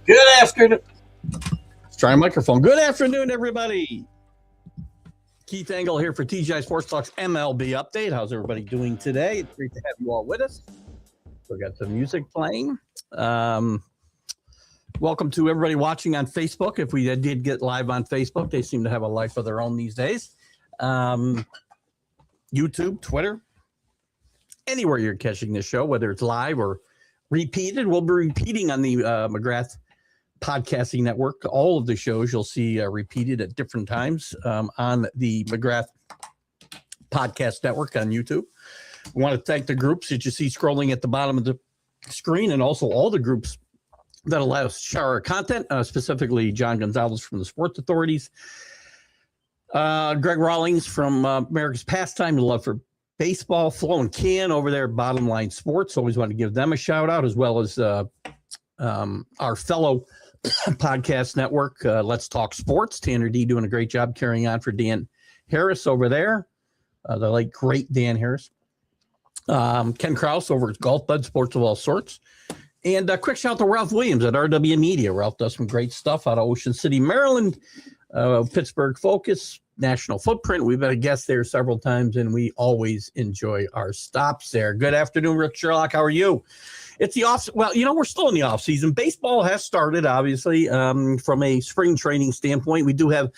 Good afternoon. Let's try a microphone. Good afternoon, everybody. Keith Engle here for TGI Sports Talk's MLB update. How's everybody doing today? It's great to have you all with us. We got some music playing. Welcome to everybody watching on Facebook. If we did get live on Facebook, they seem to have a life of their own these days. YouTube, Twitter, anywhere you're catching this show, whether it's live or repeated. We'll be repeating on the McGrath Podcasting Network. All of the shows you'll see repeated at different times on the McGrath Podcast Network on YouTube. We want to thank the groups that you see scrolling at the bottom of the screen, and also all the groups that allow us to share our content, specifically John Gonzalez from the Sports Authorities, Greg Rawlings from America's Pastime, the Love for Baseball, Flo and Can over there at Bottom Line Sports. Always want to give them a shout out, as well as our fellow podcast network, Let's Talk Sports. Tanner D doing a great job carrying on for Dan Harris over there, the late great Dan Harris. Ken Krause over at Golf Bud Sports of All Sorts. And a quick shout out to Ralph Williams at RW Media. Ralph does some great stuff out of Ocean City, Maryland, Pittsburgh Focus, National Footprint. We've had a guest there several times, and we always enjoy our stops there. Good afternoon, Rick Sherlock. How are you? It's the off. Well, we're still in the off season. Baseball has started, obviously, from a spring training standpoint. We do have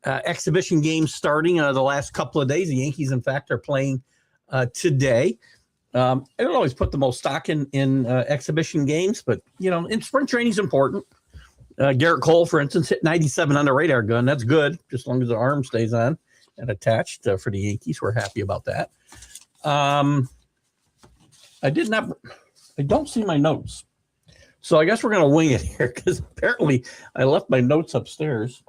exhibition games starting the last couple of days. The Yankees, in fact, are playing today. I don't always put the most stock in exhibition games, but in spring training is important. Garrett Cole, for instance, hit 97 on the radar gun. That's good, just as long as the arm stays on and attached for the Yankees. We're happy about that. I don't see my notes, so I guess we're going to wing it here, because apparently I left my notes upstairs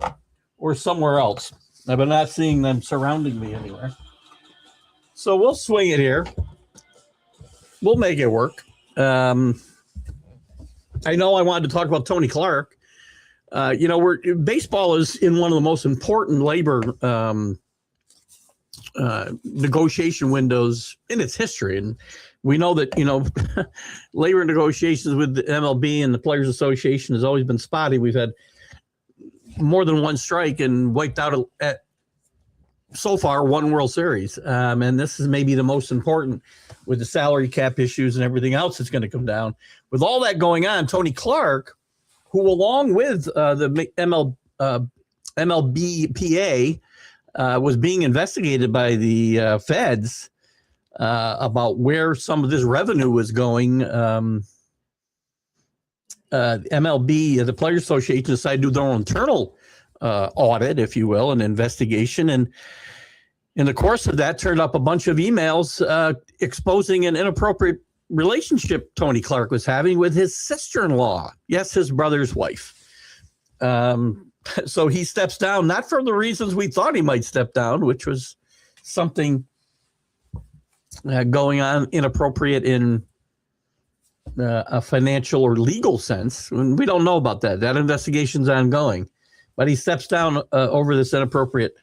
or somewhere else. I've been not seeing them surrounding me anywhere. So we'll swing it here. We'll make it work. I know I wanted to talk about Tony Clark. Baseball is in one of the most important labor negotiation windows in its history. And we know that, labor negotiations with the MLB and the Players Association has always been spotty. We've had more than one strike and wiped out at so far one World Series. And this is maybe the most important, with the salary cap issues and everything else that's going to come down. With all that going on, Tony Clark, who along with the MLBPA was being investigated by the feds about where some of this revenue was going. MLB, the Players Association, decided to do their own internal audit, if you will, an investigation. And in the course of that, turned up a bunch of emails exposing an inappropriate relationship Tony Clark was having with his sister-in-law. Yes, his brother's wife. So he steps down, not for the reasons we thought he might step down, which was something going on inappropriate in a financial or legal sense. We don't know about that. That investigation's ongoing. But he steps down over this inappropriate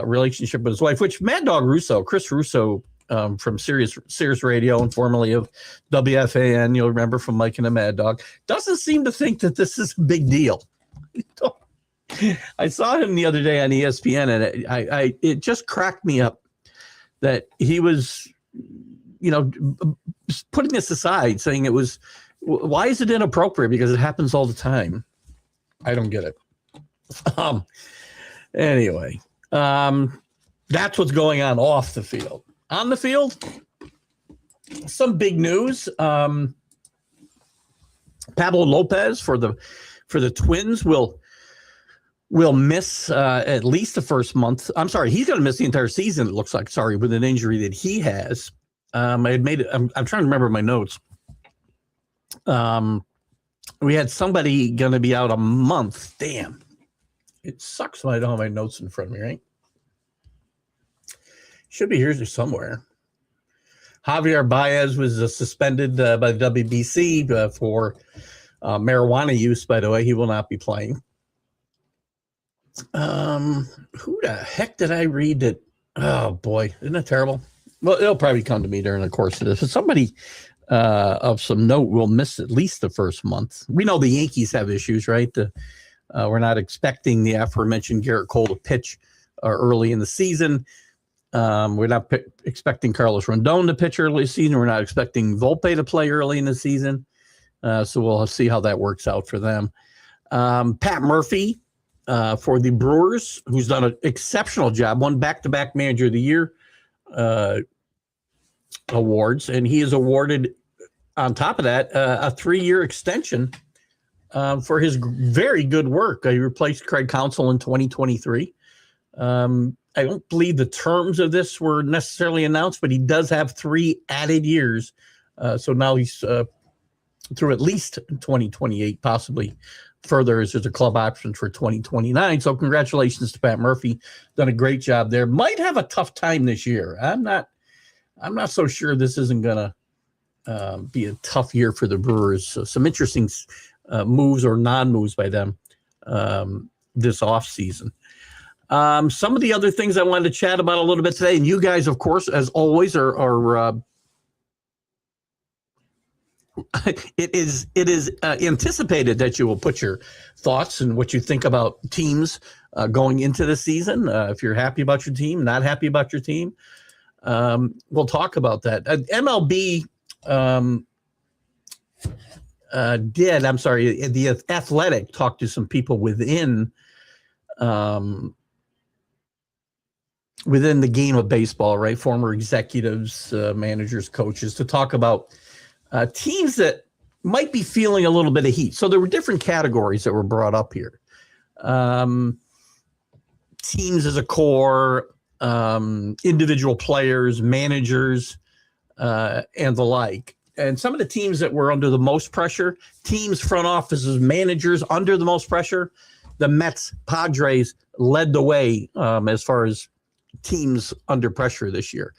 relationship with his wife, which Mad Dog Russo, Chris Russo, from Sirius Radio and formerly of WFAN, you'll remember from Mike and the Mad Dog, doesn't seem to think that this is a big deal. I saw him the other day on ESPN, and it just cracked me up that he was, putting this aside, saying it was, why is it inappropriate? Because it happens all the time. I don't get it. Anyway, that's what's going on off the field. On the field, some big news. Pablo Lopez for the Twins will miss at least the first month. I'm sorry, he's going to miss the entire season, it looks like, with an injury that he has. I'm trying to remember my notes. We had somebody going to be out a month. Damn. It sucks when I don't have my notes in front of me, right? Should be here somewhere. Javier Baez was suspended by the WBC for marijuana use, by the way. He will not be playing. Who the heck did I read that? Oh, boy. Isn't that terrible? Well, it'll probably come to me during the course of this. But somebody of some note will miss at least the first month. We know the Yankees have issues, right? We're not expecting the aforementioned Garrett Cole to pitch early in the season. We're not expecting Carlos Rondon to pitch early in the season. We're not expecting Volpe to play early in the season. So we'll see how that works out for them. Pat Murphy for the Brewers, who's done an exceptional job, won back-to-back Manager of the Year awards, and he is awarded, on top of that, a 3-year extension for his very good work. He replaced Craig Counsell in 2023. I don't believe the terms of this were necessarily announced, but he does have 3 added years. So now he's through at least 2028, possibly further, as there's a club option for 2029. So congratulations to Pat Murphy. Done a great job there. Might have a tough time this year. I'm not so sure this isn't going to be a tough year for the Brewers. So some interesting moves or non-moves by them this offseason. Some of the other things I wanted to chat about a little bit today, and you guys, of course, as always, are it is anticipated that you will put your thoughts and what you think about teams going into the season. If you're happy about your team, not happy about your team, we'll talk about that. MLB the Athletic talked to some people within the game of baseball, right? Former executives, managers, coaches, to talk about teams that might be feeling a little bit of heat. So there were different categories that were brought up here. Teams as a core, individual players, managers, and the like. And some of the teams that were under the most pressure, teams, front offices, managers under the most pressure, the Mets, Padres led the way as far as teams under pressure this year,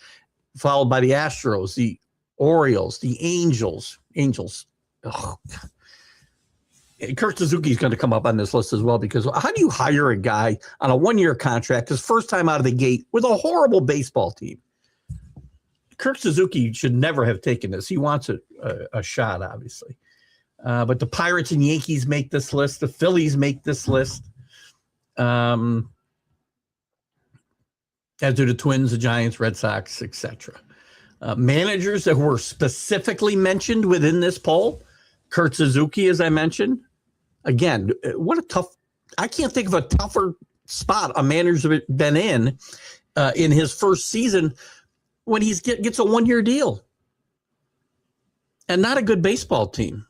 followed by the Astros, the Orioles, the Angels. Oh, Kurt Suzuki is going to come up on this list as well, because how do you hire a guy on a 1-year contract, his first time out of the gate, with a horrible baseball team? Kurt Suzuki should never have taken this. He wants a shot, obviously. But the Pirates and Yankees make this list. The Phillies make this list. As do the Twins, the Giants, Red Sox, etc. Managers that were specifically mentioned within this poll, Kurt Suzuki, as I mentioned. Again, what a tough – I can't think of a tougher spot a manager's been in his first season when he gets a 1-year deal and not a good baseball team.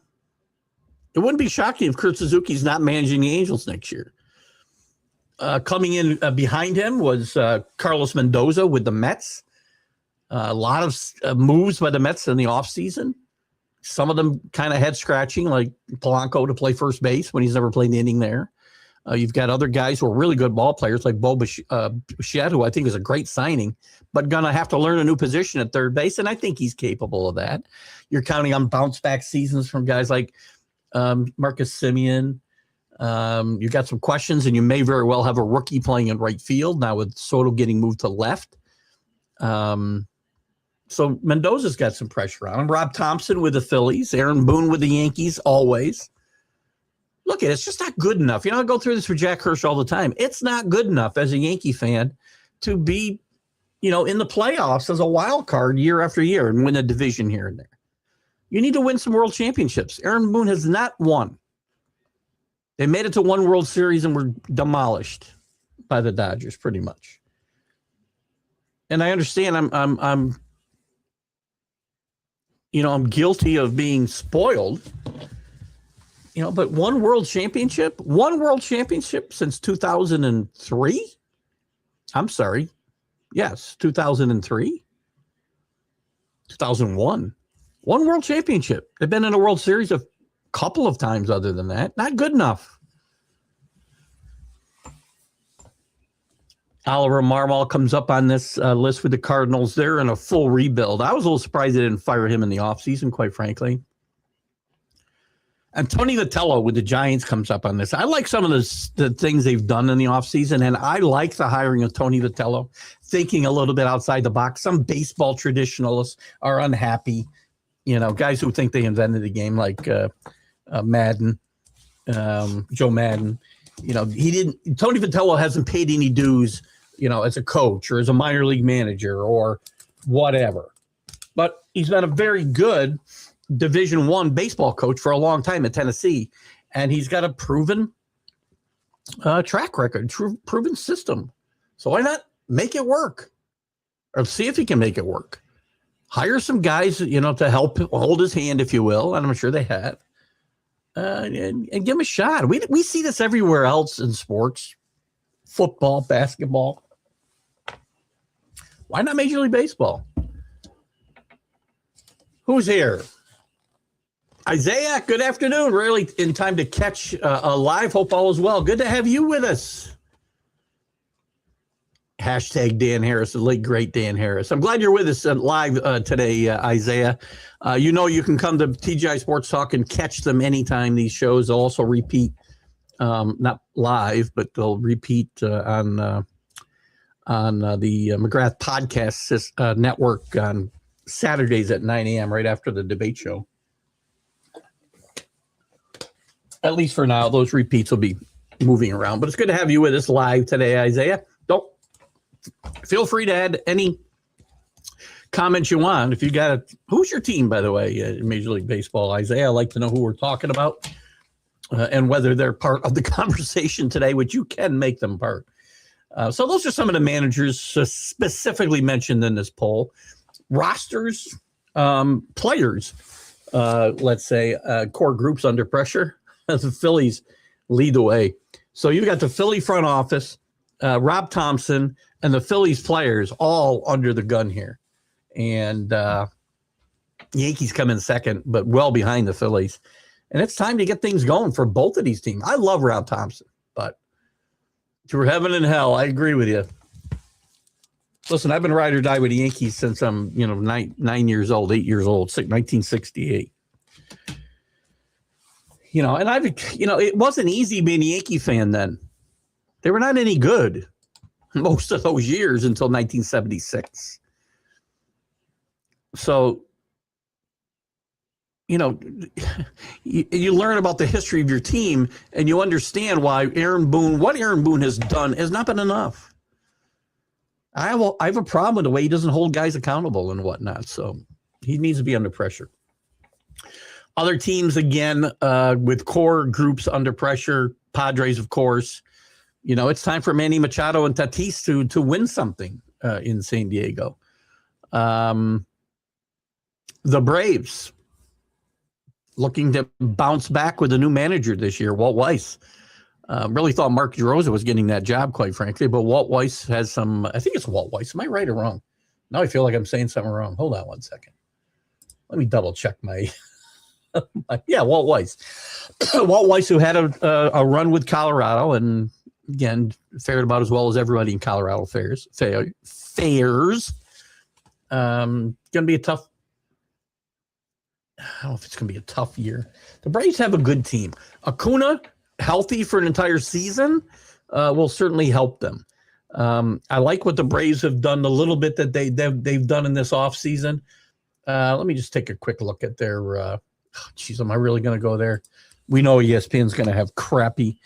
It wouldn't be shocking if Kurt Suzuki's not managing the Angels next year. Coming in behind him was Carlos Mendoza with the Mets. A lot of moves by the Mets in the offseason. Some of them kind of head-scratching, like Polanco to play first base when he's never played an inning there. You've got other guys who are really good ball players, like Bo Bichette, who I think is a great signing, but going to have to learn a new position at third base, and I think he's capable of that. You're counting on bounce-back seasons from guys like Marcus Semien. You got some questions, and you may very well have a rookie playing in right field now with Soto getting moved to left. So Mendoza's got some pressure on him. Rob Thompson with the Phillies, Aaron Boone with the Yankees, always. Look, it's just not good enough. I go through this for Jack Hirsch all the time. It's not good enough as a Yankee fan to be, in the playoffs as a wild card year after year and win a division here and there. You need to win some world championships. Aaron Boone has not won. They made it to one World Series and were demolished by the Dodgers, pretty much. And I understand I'm guilty of being spoiled. But one world championship since 2003. I'm sorry. Yes, 2003, 2001. One world championship. They've been in a World Series a couple of times other than that. Not good enough. Oliver Marmol comes up on this list with the Cardinals. They're in a full rebuild. I was a little surprised they didn't fire him in the offseason, quite frankly. And Tony Vitello with the Giants comes up on this. I like some of the things they've done in the offseason, and I like the hiring of Tony Vitello, thinking a little bit outside the box. Some baseball traditionalists are unhappy, guys who think they invented the game, like Madden, Joe Madden. Tony Vitello hasn't paid any dues, as a coach or as a minor league manager or whatever. But he's been a very good Division I baseball coach for a long time at Tennessee, and he's got a proven track record, proven system. So why not make it work, or see if he can make it work? Hire some guys, to help hold his hand, if you will, and I'm sure they have, and give him a shot. We see this everywhere else in sports, football, basketball. Why not Major League Baseball? Who's here? Isaiah, good afternoon. Really in time to catch a live. Hope all is well. Good to have you with us. Hashtag Dan Harris, the late great Dan Harris. I'm glad you're with us live today, Isaiah. You can come to TGI Sports Talk and catch them anytime. These shows they'll also repeat, not live, but they'll repeat on the McGrath Podcast Network on Saturdays at 9 a.m. right after the debate show. At least for now, those repeats will be moving around. But it's good to have you with us live today, Isaiah. Don't feel free to add any comments you want. If you got who's your team, by the way, in Major League Baseball, Isaiah? I'd like to know who we're talking about and whether they're part of the conversation today, which you can make them part. So those are some of the managers specifically mentioned in this poll. Rosters, players, let's say, core groups under pressure. The Phillies lead the way. So you've got the Philly front office, Rob Thompson, and the Phillies players all under the gun here. And Yankees come in second, but well behind the Phillies. And it's time to get things going for both of these teams. I love Rob Thompson, but through heaven and hell, I agree with you. Listen, I've been ride or die with the Yankees since I'm, 9 years old, 8 years old, 1968. And it wasn't easy being a Yankee fan then. They were not any good most of those years until 1976. So, you learn about the history of your team and you understand why what Aaron Boone has done has not been enough. I have a problem with the way he doesn't hold guys accountable and whatnot. So he needs to be under pressure. Other teams, again, with core groups under pressure, Padres, of course. It's time for Manny Machado and Tatis to win something in San Diego. The Braves looking to bounce back with a new manager this year, Walt Weiss. Really thought Mark DeRosa was getting that job, quite frankly, but Walt Weiss has some, I think it's Walt Weiss. Am I right or wrong? Now I feel like I'm saying something wrong. Hold on one second. Let me double check my, Walt Weiss. Walt Weiss, who had a run with Colorado and again, fared about as well as everybody in Colorado fares. Going to be a tough, I don't know if it's going to be a tough year. The Braves have a good team. Acuna, healthy for an entire season, will certainly help them. I like what the Braves have done, the little bit that they've done in this offseason. Let me just take a quick look at their am I really going to go there? We know ESPN's going to have crappy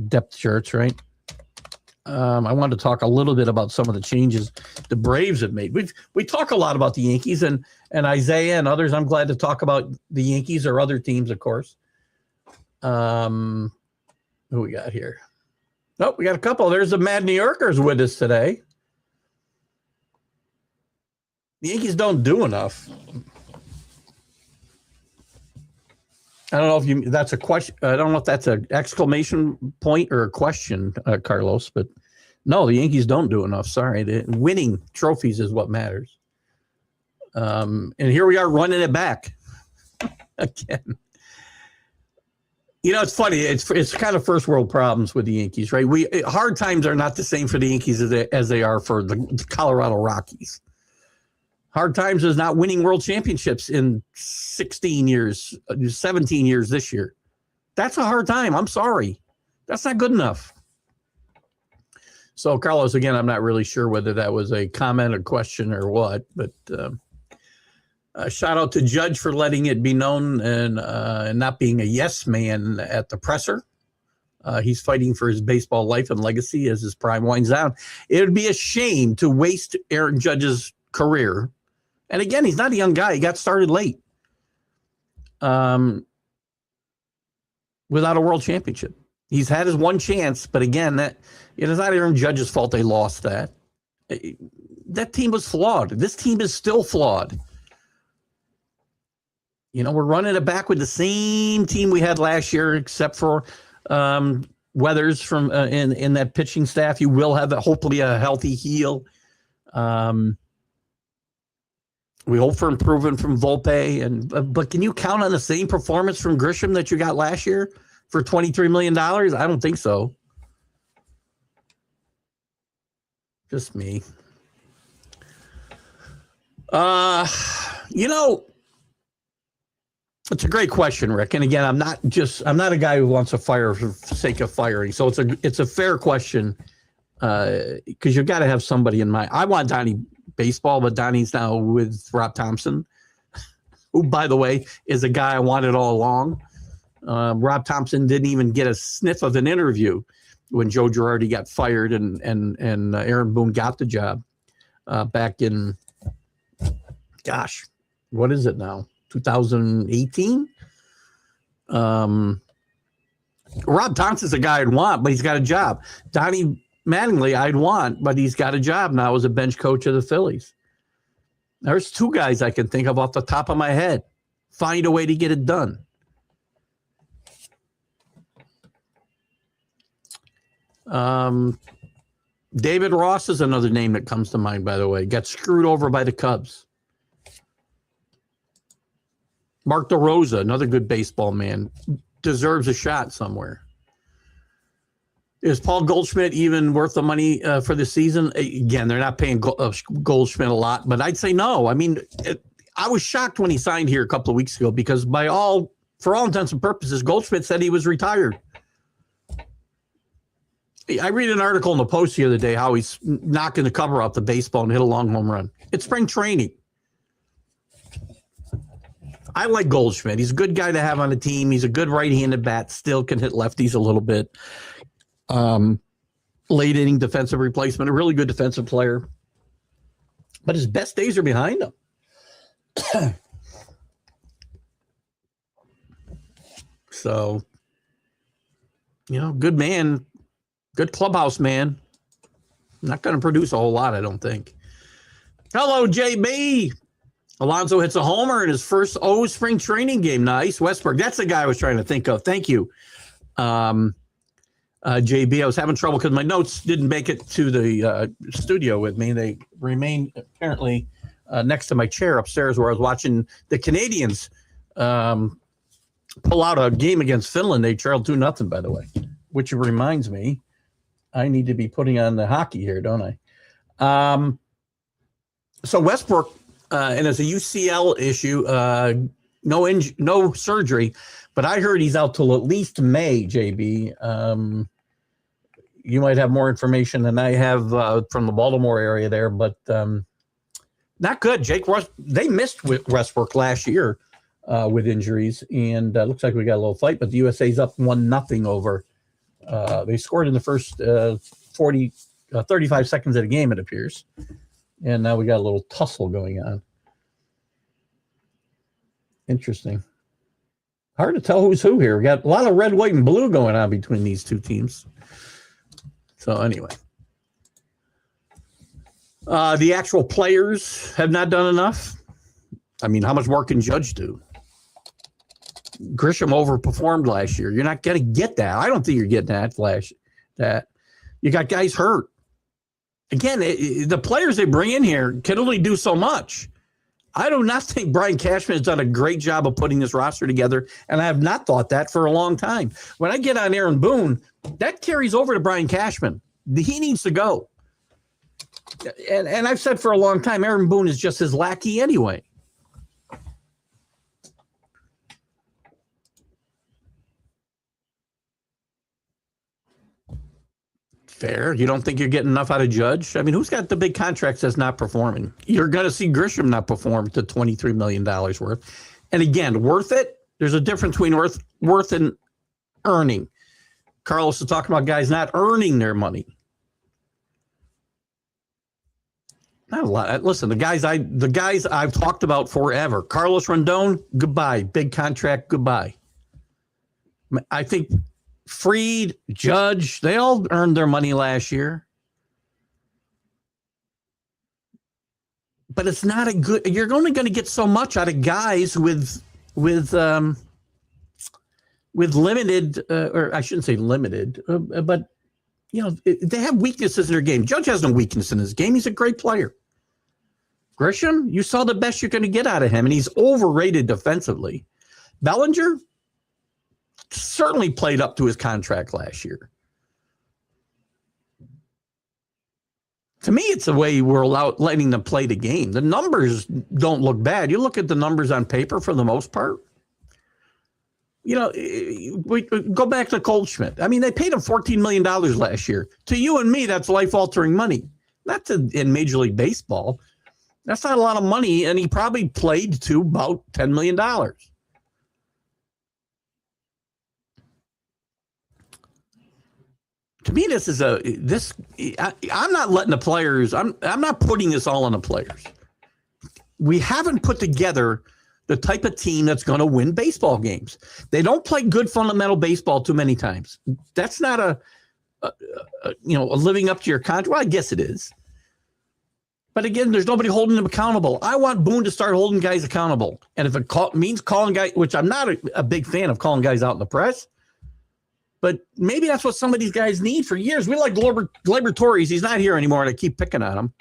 depth charts, right? I wanted to talk a little bit about some of the changes the Braves have made. We talk a lot about the Yankees and Isaiah and others. I'm glad to talk about the Yankees or other teams, of course. Who we got here? Oh, we got a couple. There's the Mad New Yorkers with us today. The Yankees don't do enough. I don't know if that's a question. I don't know if that's an exclamation point or a question, Carlos, but no, the Yankees don't do enough. Sorry. Winning trophies is what matters. And here we are running it back again. It's funny. It's kind of first world problems with the Yankees, right? Hard times are not the same for the Yankees as they are for the Colorado Rockies. Hard times is not winning world championships in 16 years, 17 years this year. That's a hard time. I'm sorry. That's not good enough. So, Carlos, again, I'm not really sure whether that was a comment, a question, or what, but Shout out to Judge for letting it be known and not being a yes man at the presser. He's fighting for his baseball life and legacy as his prime winds down. It would be a shame to waste Aaron Judge's career. And again, he's not a young guy. He got started late without a world championship. He's had his one chance, but again, it is not Aaron Judge's fault they lost that. That team was flawed. This team is still flawed. We're running it back with the same team we had last year, except for Weathers from in that pitching staff. You will have hopefully a healthy heel. We hope for improvement from Volpe, but can you count on the same performance from Grisham that you got last year for $23 million? I don't think so. Just me. It's a great question, Rick. And again, I'm not a guy who wants to fire for the sake of firing. So it's a fair question because you've got to have somebody in mind. I want Donnie baseball, but Donnie's now with Rob Thompson, who, by the way, is a guy I wanted all along. Rob Thompson didn't even get a sniff of an interview when Joe Girardi got fired and Aaron Boone got the job back in, gosh, what is it now? 2018. Rob Thompson's a guy I'd want, but he's got a job. Donnie Mattingly I'd want, but he's got a job now as a bench coach of the Phillies. There's two guys I can think of off the top of my head. Find a way to get it done. David Ross is another name that comes to mind, by the way. Got screwed over by the Cubs. Mark DeRosa, another good baseball man, deserves a shot somewhere. Is Paul Goldschmidt even worth the money for the season? Again, they're not paying Goldschmidt a lot, but I'd say no. I mean, I was shocked when he signed here a couple of weeks ago because for all intents and purposes, Goldschmidt said he was retired. I read an article in the Post the other day how he's knocking the cover off the baseball and hit a long home run. It's spring training. I like Goldschmidt. He's a good guy to have on the team. He's a good right-handed bat. Still can hit lefties a little bit. Late inning defensive replacement. A really good defensive player. But his best days are behind him. So, good man. Good clubhouse man. Not going to produce a whole lot, I don't think. Hello, JB. Alonso hits a homer in his first spring training game. Nice. Westbrook. That's the guy I was trying to think of. Thank you, JB. I was having trouble because my notes didn't make it to the studio with me. They remained apparently next to my chair upstairs where I was watching the Canadians pull out a game against Finland. They trailed 2-0, by the way, which reminds me, I need to be putting on the hockey here, don't I? So Westbrook, and it's a UCL issue, no surgery, but I heard he's out till at least May, JB. You might have more information than I have from the Baltimore area there, but not good. They missed Westbrook last year with injuries, and looks like we got a little fight, but the USA's up 1-0 over. They scored in the first 35 seconds of the game, it appears. And now we got a little tussle going on. Interesting. Hard to tell who's who here. We got a lot of red, white, and blue going on between these two teams. So anyway. The actual players have not done enough. I mean, how much more can Judge do? Grisham overperformed last year. You're not going to get that. I don't think you're getting that. You got guys hurt. Again, the players they bring in here can only do so much. I do not think Brian Cashman has done a great job of putting this roster together, and I have not thought that for a long time. When I get on Aaron Boone, that carries over to Brian Cashman. He needs to go. And I've said for a long time, Aaron Boone is just his lackey anyway. Fair. You don't think you're getting enough out of Judge? I mean, who's got the big contracts that's not performing? You're going to see Grisham not perform to $23 million worth. And again, worth it? There's a difference between worth and earning. Carlos is talking about guys not earning their money. Not a lot. Listen, the guys I've talked about forever. Carlos Rendon, goodbye. Big contract, goodbye. I think Fried, Judge, they all earned their money last year. But it's not a good. You're only going to get so much out of guys with limited, or I shouldn't say limited, but they have weaknesses in their game. Judge has no weakness in his game. He's a great player. Grisham, you saw the best you're going to get out of him, and he's overrated defensively. Bellinger certainly played up to his contract last year. To me, it's the way we're letting them play the game. The numbers don't look bad. You look at the numbers on paper for the most part. We go back to Goldschmidt. I mean, they paid him $14 million last year. To you and me, that's life-altering money. Not in Major League Baseball. That's not a lot of money, and he probably played to about $10 million. To me, I'm not letting the players, I'm not putting this all on the players. We haven't put together the type of team that's going to win baseball games. They don't play good fundamental baseball too many times. That's not a living up to your contract. Well, I guess it is. But again, there's nobody holding them accountable. I want Boone to start holding guys accountable. And if it means calling guys, which I'm not a big fan of calling guys out in the press, but maybe that's what some of these guys need for years. We like Gleyber Torres. He's not here anymore, and I keep picking on him.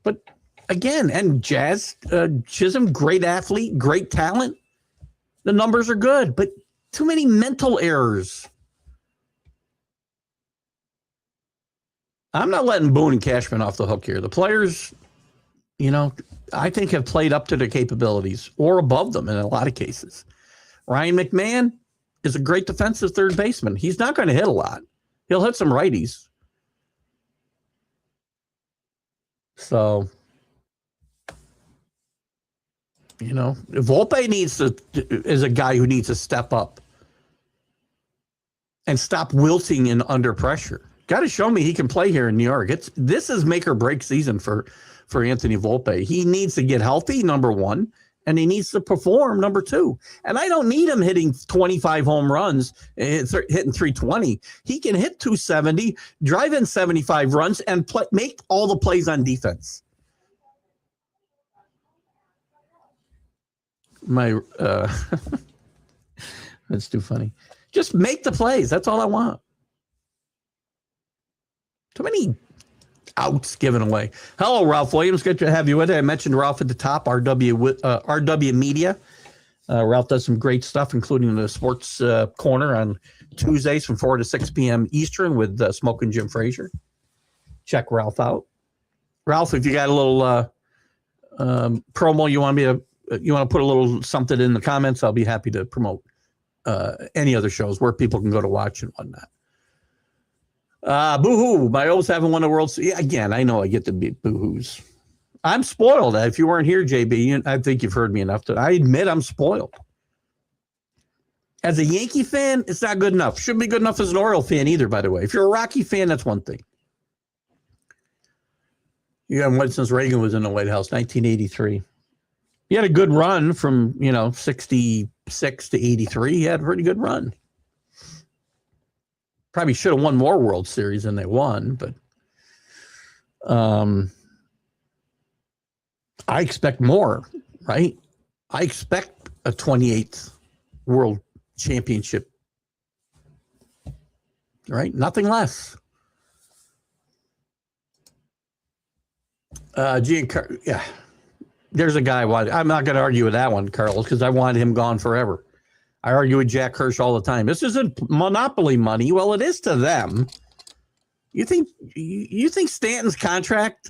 But again, and Jazz Chisholm, great athlete, great talent. The numbers are good, but too many mental errors. I'm not letting Boone and Cashman off the hook here. The players, I think have played up to their capabilities or above them in a lot of cases. Ryan McMahon is a great defensive third baseman. He's not going to hit a lot. He'll hit some righties. So, Volpe is a guy who needs to step up and stop wilting in under pressure. Got to show me he can play here in New York. This is make or break season for Anthony Volpe. He needs to get healthy, number one, and he needs to perform, number two. And I don't need him hitting 25 home runs, hitting 320. He can hit 270, drive in 75 runs, and make all the plays on defense. That's too funny. Just make the plays. That's all I want. Too many outs given away. Hello, Ralph Williams. Good to have you with it. I mentioned Ralph at the top, RW Media. Ralph does some great stuff, including the Sports Corner on Tuesdays from 4 to 6 p.m. Eastern with Smoke and Jim Frazier. Check Ralph out. Ralph, if you got a little promo you want to put a little something in the comments, I'll be happy to promote any other shows where people can go to watch and whatnot. Boo-hoo. My O's haven't won the World Series. Yeah, again, I know I get to be boo-hoos. I'm spoiled. If you weren't here, JB, I think you've heard me enough. I admit I'm spoiled. As a Yankee fan, it's not good enough. Shouldn't be good enough as an Oriole fan either, by the way. If you're a Rocky fan, that's one thing. You haven't won since Reagan was in the White House, 1983. He had a good run from, 66 to 83. He had a pretty good run. Probably should have won more World Series than they won, but I expect more, right? I expect a 28th World Championship, right? Nothing less. Yeah. There's a guy. I'm not going to argue with that one, Carlos, because I wanted him gone forever. I argue with Jack Hirsch all the time. This isn't monopoly money. Well, it is to them. You think Stanton's contract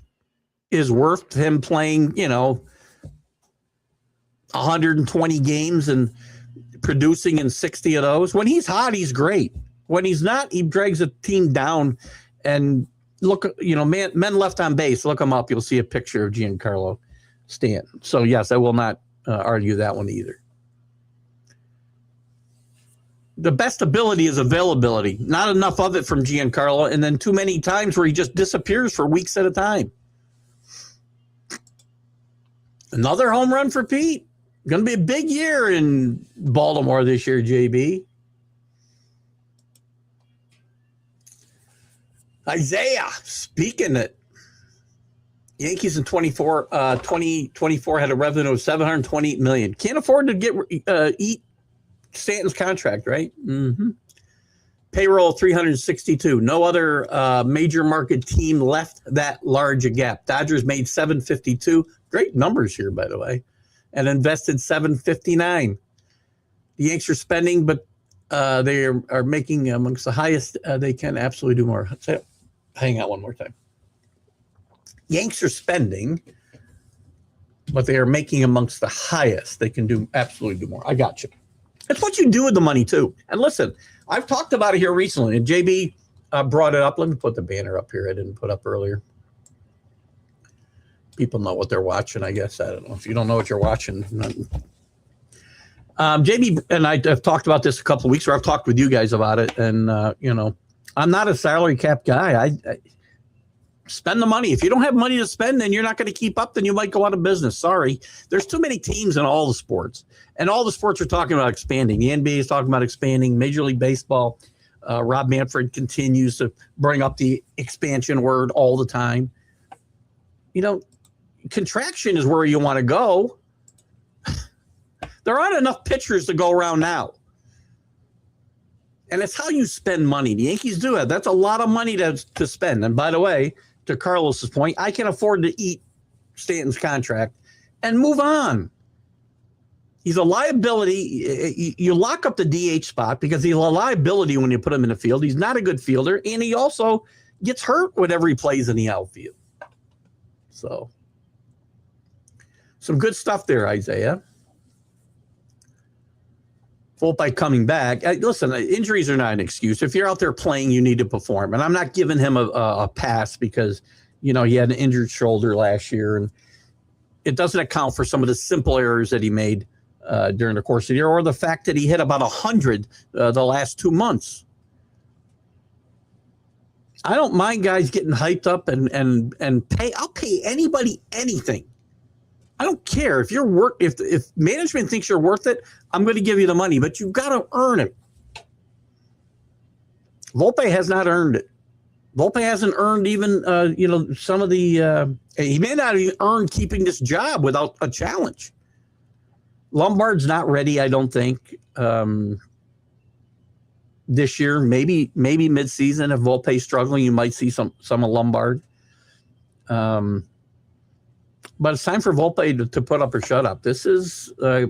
is worth him playing, 120 games and producing in 60 of those? When he's hot, he's great. When he's not, he drags a team down. And look, men left on base, look him up. You'll see a picture of Giancarlo Stanton. So, yes, I will not argue that one either. The best ability is availability. Not enough of it from Giancarlo, and then too many times where he just disappears for weeks at a time. Another home run for Pete. Going to be a big year in Baltimore this year, JB. Isaiah, speaking it. Yankees in 2024 had a revenue of $728 million. Can't afford to eat Stanton's contract, right? Mm-hmm. Payroll 362. No other major market team left that large a gap. Dodgers made 752. Great numbers here, by the way, and invested 759. The Yanks are spending, but they are making amongst the highest. They can absolutely do more. Hang out one more time. Yanks are spending, but they are making amongst the highest. They can absolutely do more. I got you. It's what you do with the money, too. And listen, I've talked about it here recently, and JB brought it up. Let me put the banner up here I didn't put up earlier. People know what they're watching, I guess. I don't know. If you don't know what you're watching. JB and I have talked about this a couple of weeks, or I've talked with you guys about it. And, I'm not a salary cap guy. I spend the money. If you don't have money to spend, then you're not going to keep up. Then you might go out of business. Sorry. There's too many teams in all the sports. And all the sports are talking about expanding. The NBA is talking about expanding. Major League Baseball, Rob Manfred continues to bring up the expansion word all the time. Contraction is where you want to go. There aren't enough pitchers to go around now. And it's how you spend money. The Yankees do it. That's a lot of money to spend. And by the way, to Carlos's point, I can afford to eat Stanton's contract and move on. He's a liability. You lock up the DH spot because he's a liability when you put him in the field. He's not a good fielder, and he also gets hurt whenever he plays in the outfield. So, some good stuff there, Isaiah. Volpe coming back. Listen, injuries are not an excuse. If you're out there playing, you need to perform. And I'm not giving him a pass because, he had an injured shoulder last year. And it doesn't account for some of the simple errors that he made during the course of the year, or the fact that he hit about 100 the last 2 months. I don't mind guys getting hyped up and pay. I'll pay anybody anything. I don't care if if management thinks you're worth it, I'm going to give you the money, but you've got to earn it. Volpe has not earned it. Volpe hasn't earned even, some of the, he may not even earn keeping this job without a challenge. Lombard's not ready, I don't think. This year, maybe midseason, if Volpe's struggling, you might see some of Lombard. But it's time for Volpe to put up or shut up. This is a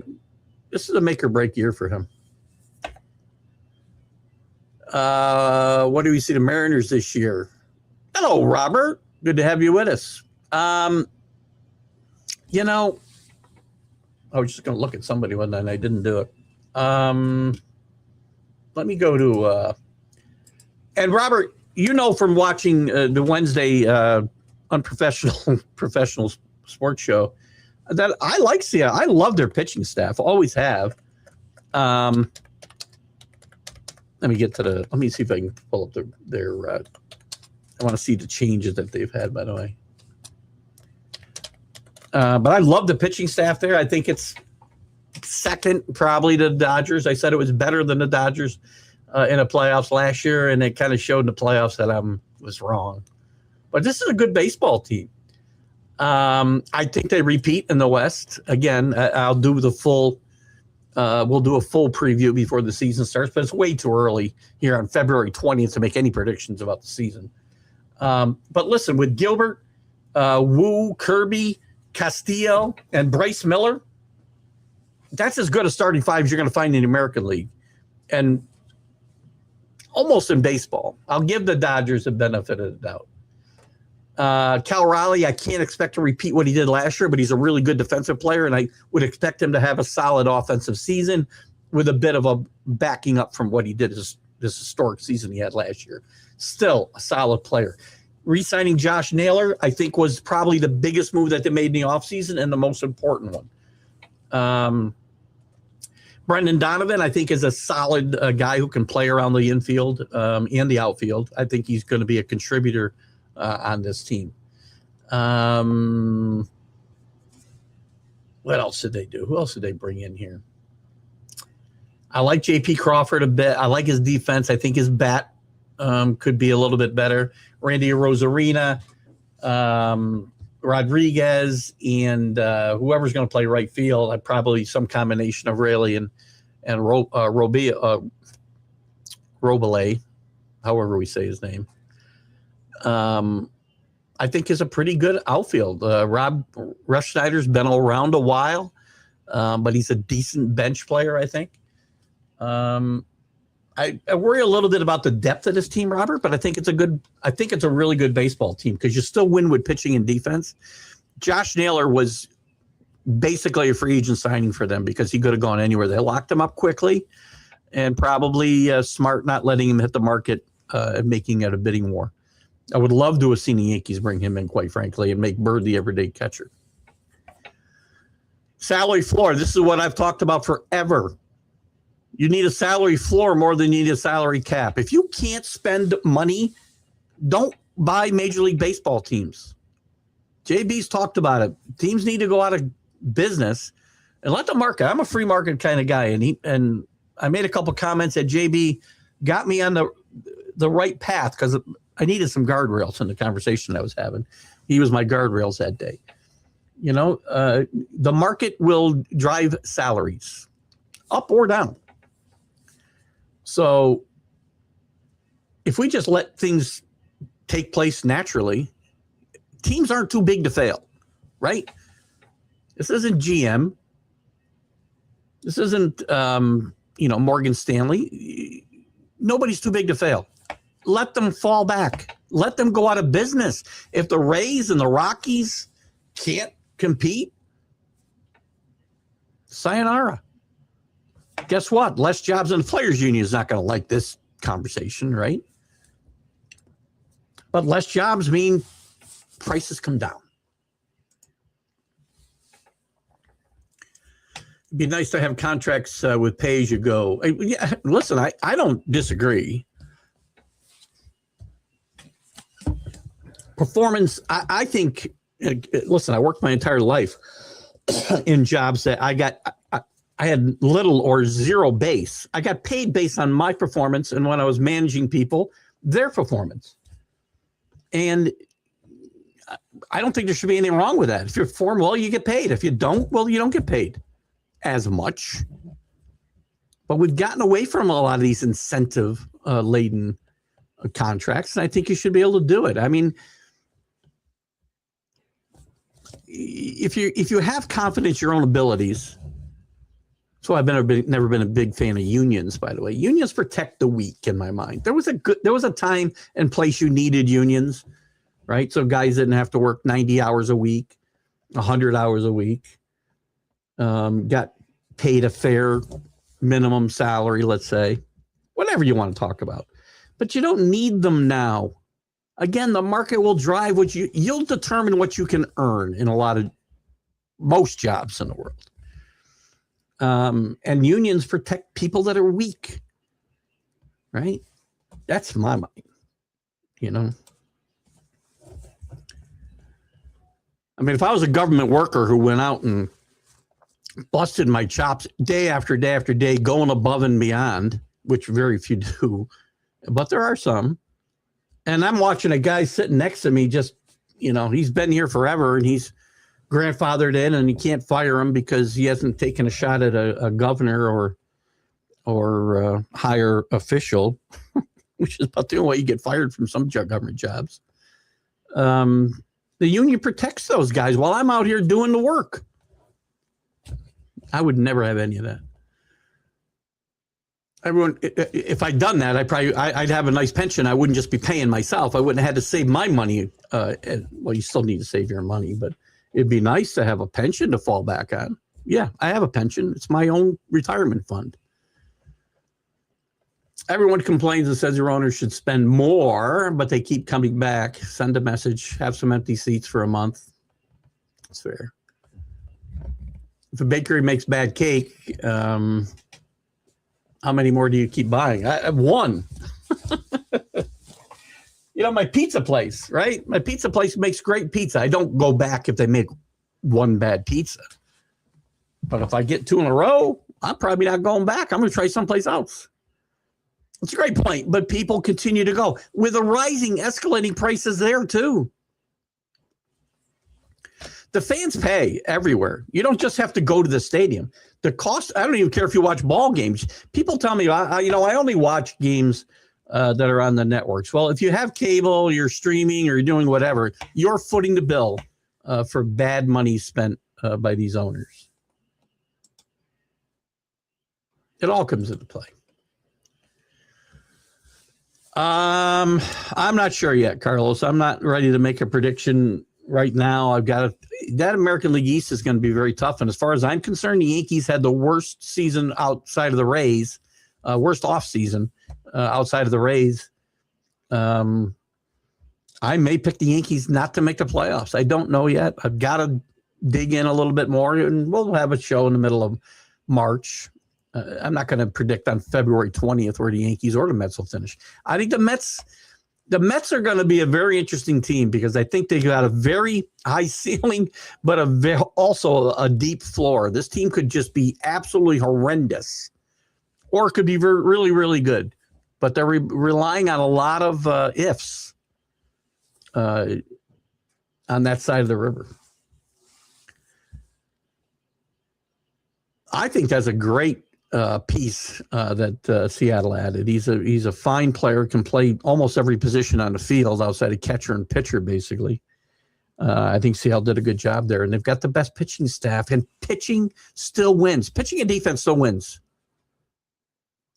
make or break year for him. What do we see the Mariners this year? Hello, Robert. Good to have you with us. I was just going to look at somebody one night and I didn't do it. Let me go to and Robert, from watching the Wednesday professional sports show that I like Seattle. I love their pitching staff. Always have. Let me see if I can pull up their I want to see the changes that they've had, by the way. But I love the pitching staff there. I think it's second probably to the Dodgers. I said it was better than the Dodgers in the playoffs last year, and it kind of showed in the playoffs that I was wrong. But this is a good baseball team. I think they repeat in the West. Again, I'll do the full we'll do a full preview before the season starts, but it's way too early here on February 20th to make any predictions about the season. But listen, with Gilbert, Wu, Kirby, Castillo, and Bryce Miller, that's as good a starting five as you're going to find in the American League. And almost in baseball. I'll give the Dodgers the benefit of the doubt. Cal Raleigh, I can't expect to repeat what he did last year, but he's a really good defensive player, and I would expect him to have a solid offensive season with a bit of a backing up from what he did his this historic season he had last year. Still a solid player. Re-signing Josh Naylor, I think, was probably the biggest move that they made in the offseason and the most important one. Brendan Donovan, I think, is a solid guy who can play around the infield and the outfield. I think he's going to be a contributor on this team. What else did they do? Who else did they bring in here? I like J.P. Crawford a bit. I like his defense. I think his bat could be a little bit better. Randy Rosarina, Rodriguez, and whoever's going to play right field. I'd probably some combination of Rayleigh and Robele, however we say his name. I think is a pretty good outfield. Rob Refsnyder's been around a while, but he's a decent bench player, I think. I worry a little bit about the depth of this team, Robert, but I think it's a really good baseball team because you still win with pitching and defense. Josh Naylor was basically a free agent signing for them because he could have gone anywhere. They locked him up quickly and probably smart not letting him hit the market and making it a bidding war. I would love to have seen the Yankees bring him in, quite frankly, and make Bird the everyday catcher. Salary floor. This is what I've talked about forever. You need a salary floor more than you need a salary cap. If you can't spend money, don't buy Major League Baseball teams. JB's talked about it. Teams need to go out of business and let the market. I'm a free market kind of guy, and I made a couple comments that JB got me on the right path because I needed some guardrails in the conversation I was having. He was my guardrails that day. You know, the market will drive salaries up or down. So if we just let things take place naturally, teams aren't too big to fail, right? This isn't GM. This isn't, Morgan Stanley. Nobody's too big to fail. Let them fall back. Let them go out of business. If the Rays and the Rockies can't compete, sayonara. Guess what? Less jobs in the Players Union is not going to like this conversation, right? But less jobs mean prices come down. It'd be nice to have contracts with pay-as-you-go. Yeah, listen, I don't disagree. Performance, I think, listen, I worked my entire life in jobs that I had little or zero base. I got paid based on my performance and when I was managing people, their performance. And I don't think there should be anything wrong with that. If you perform well, you get paid. If you don't, well, you don't get paid as much. But we've gotten away from a lot of these incentive-laden contracts, and I think you should be able to do it. I mean, if you have confidence in your own abilities. So I've never been a big fan of unions, by the way. Unions protect the weak in my mind. There was a time and place you needed unions, right? So guys didn't have to work 90 hours a week, 100 hours a week, got paid a fair minimum salary, let's say, whatever you want to talk about. But you don't need them now. Again, the market will drive you'll determine what you can earn in most jobs in the world. And unions protect people that are weak, right? That's my mind, you know. I mean, if I was a government worker who went out and busted my chops day after day after day, going above and beyond, which very few do, but there are some, and I'm watching a guy sitting next to me just, he's been here forever and he's grandfathered in and you can't fire him because he hasn't taken a shot at a governor or higher official, which is about the only way you get fired from some government jobs. The union protects those guys while I'm out here doing the work. I would never have any of that. Everyone, if I'd done that, I'd have a nice pension. I wouldn't just be paying myself. I wouldn't have had to save my money. Well, you still need to save your money, but it'd be nice to have a pension to fall back on. Yeah, I have a pension. It's my own retirement fund. Everyone complains and says your owners should spend more, but they keep coming back. Send a message. Have some empty seats for a month. That's fair. If a bakery makes bad cake, how many more do you keep buying? One. My pizza place, right? My pizza place makes great pizza. I don't go back if they make one bad pizza. But if I get 2 in a row, I'm probably not going back. I'm going to try someplace else. It's a great point, but people continue to go with the rising, escalating prices there too. The fans pay everywhere. You don't just have to go to the stadium. The cost, I don't even care if you watch ball games. People tell me, I only watch games that are on the networks. Well, if you have cable, you're streaming or you're doing whatever, you're footing the bill for bad money spent by these owners. It all comes into play. I'm not sure yet, Carlos. I'm not ready to make a prediction right now. That American League East is going to be very tough. And as far as I'm concerned, the Yankees had the worst season outside of the Rays, worst off season outside of the Rays. I may pick the Yankees not to make the playoffs. I don't know yet. I've got to dig in a little bit more, and we'll have a show in the middle of March. I'm not going to predict on February 20th where the Yankees or the Mets will finish. I think the Mets are going to be a very interesting team because I think they got a very high ceiling, but also a deep floor. This team could just be absolutely horrendous, or it could be really, really good. But they're relying on a lot of ifs on that side of the river. I think that's a great piece that Seattle added. He's a fine player, can play almost every position on the field outside of catcher and pitcher, basically. I think Seattle did a good job there, and they've got the best pitching staff, and pitching still wins. Pitching and defense still wins.